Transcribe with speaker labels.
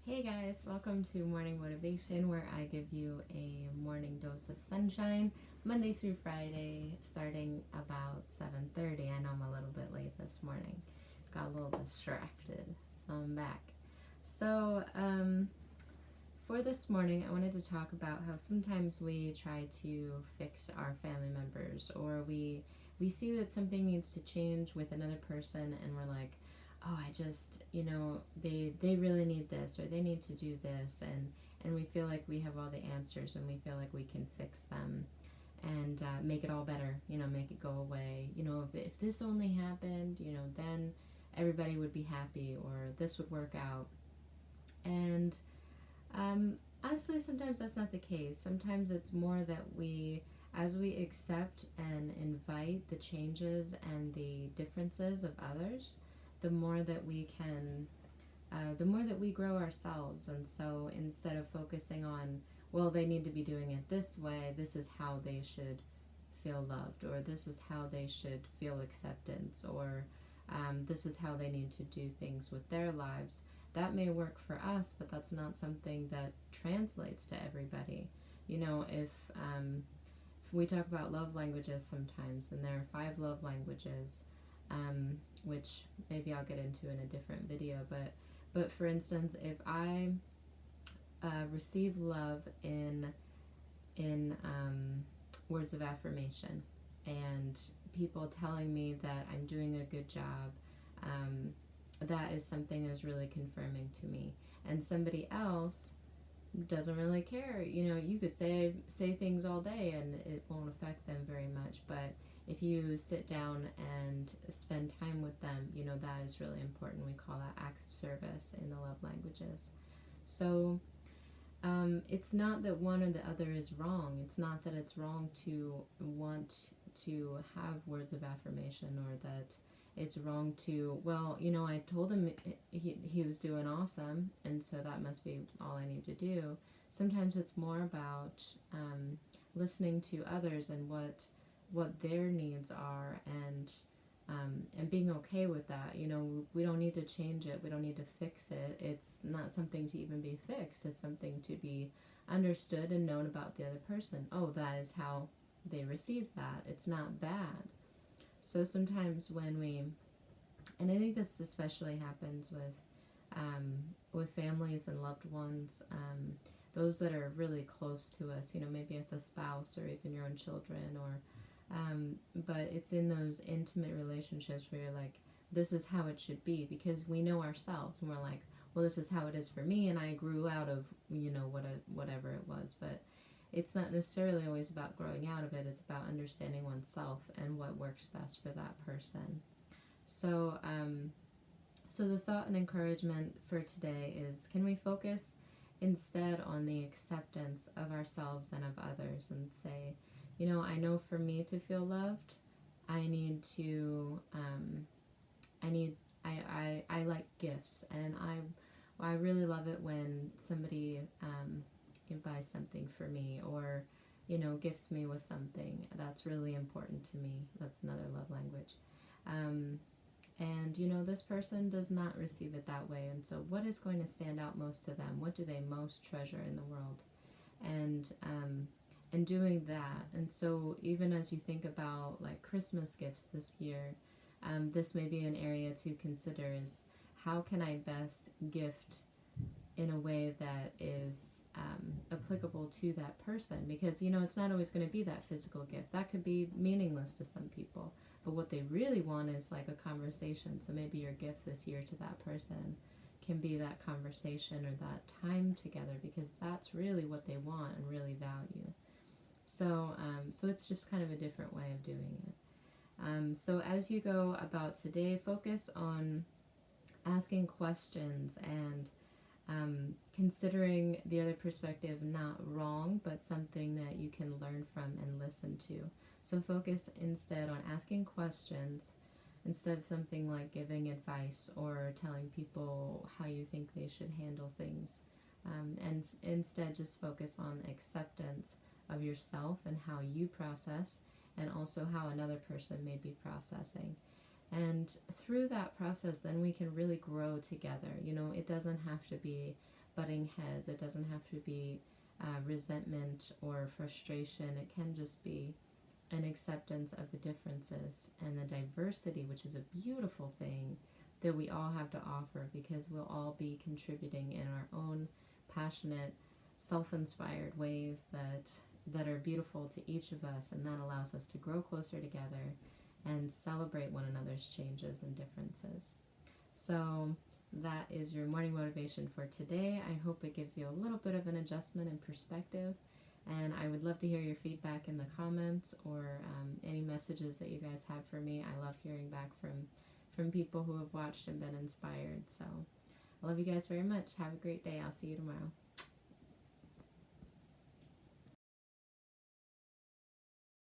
Speaker 1: Hey guys, welcome to Morning Motivation, where I give you a morning dose of sunshine Monday through Friday starting about 7:30. I know I'm a little bit late this morning. Got a little distracted, so I'm back. So, for this morning, I wanted to talk about how sometimes we try to fix our family members, or we see that something needs to change with another person, and we're like, oh, I just, they really need this, or they need to do this, and we feel like we have all the answers, and we feel like we can fix them and make it all better, make it go away. If this only happened, then everybody would be happy, or this would work out. And um, honestly, sometimes that's not the case. Sometimes it's more that as we accept and invite the changes and the differences of others, the more that we can, the more that we grow ourselves. And so instead of focusing on, well, they need to be doing it this way, this is how they should feel loved, or this is how they should feel acceptance, or this is how they need to do things with their lives. That may work for us, but that's not something that translates to everybody. If we talk about love languages sometimes, and there are 5 love languages, which maybe I'll get into in a different video, but for instance, if I receive love in words of affirmation, and people telling me that I'm doing a good job, um, that is something that's really confirming to me. And somebody else doesn't really care. You could say things all day and it won't affect them very much, but if you sit down and spend time with them, that is really important. We call that acts of service in the love languages. So it's not that one or the other is wrong. It's not that it's wrong to want to have words of affirmation, or that it's wrong to, well, I told him he was doing awesome, and so that must be all I need to do. Sometimes it's more about listening to others and what their needs are, and being okay with that. We don't need to change it. We don't need to fix it. It's not something to even be fixed. It's something to be understood and known about the other person. Oh, that is how they receive that. It's not bad. So sometimes and I think this especially happens with families and loved ones, those that are really close to us. Maybe it's a spouse or even your own children, or but it's in those intimate relationships where you're like, this is how it should be, because we know ourselves, and we're like, well, this is how it is for me, and I grew out of whatever it was. But it's not necessarily always about growing out of it. It's about understanding oneself and what works best for that person. So the thought and encouragement for today is, can we focus instead on the acceptance of ourselves and of others, and say, I know for me to feel loved, I need to, I like gifts, and I really love it when somebody buys something for me, or gifts me with something. That's really important to me. That's another love language. And this person does not receive it that way, and so what is going to stand out most to them? What do they most treasure in the world? And doing that. And so even as you think about like Christmas gifts this year, this may be an area to consider, is how can I best gift in a way that is applicable to that person? Because it's not always going to be that physical gift. That could be meaningless to some people, but what they really want is like a conversation. So maybe your gift this year to that person can be that conversation, or that time together, because that's really what they want and really value. So it's just kind of a different way of doing it. So as you go about today, focus on asking questions and considering the other perspective not wrong, but something that you can learn from and listen to. So focus instead on asking questions, instead of something like giving advice or telling people how you think they should handle things. And instead just focus on acceptance of yourself and how you process, and also how another person may be processing. And through that process, then we can really grow together. It doesn't have to be butting heads. It doesn't have to be resentment or frustration. It can just be an acceptance of the differences and the diversity, which is a beautiful thing that we all have to offer, because we'll all be contributing in our own passionate, self-inspired ways that are beautiful to each of us, and that allows us to grow closer together and celebrate one another's changes and differences. So that is your morning motivation for today. I hope it gives you a little bit of an adjustment and perspective, and I would love to hear your feedback in the comments, or any messages that you guys have for me. I love hearing back from people who have watched and been inspired. So I love you guys very much. Have a great day. I'll see you tomorrow.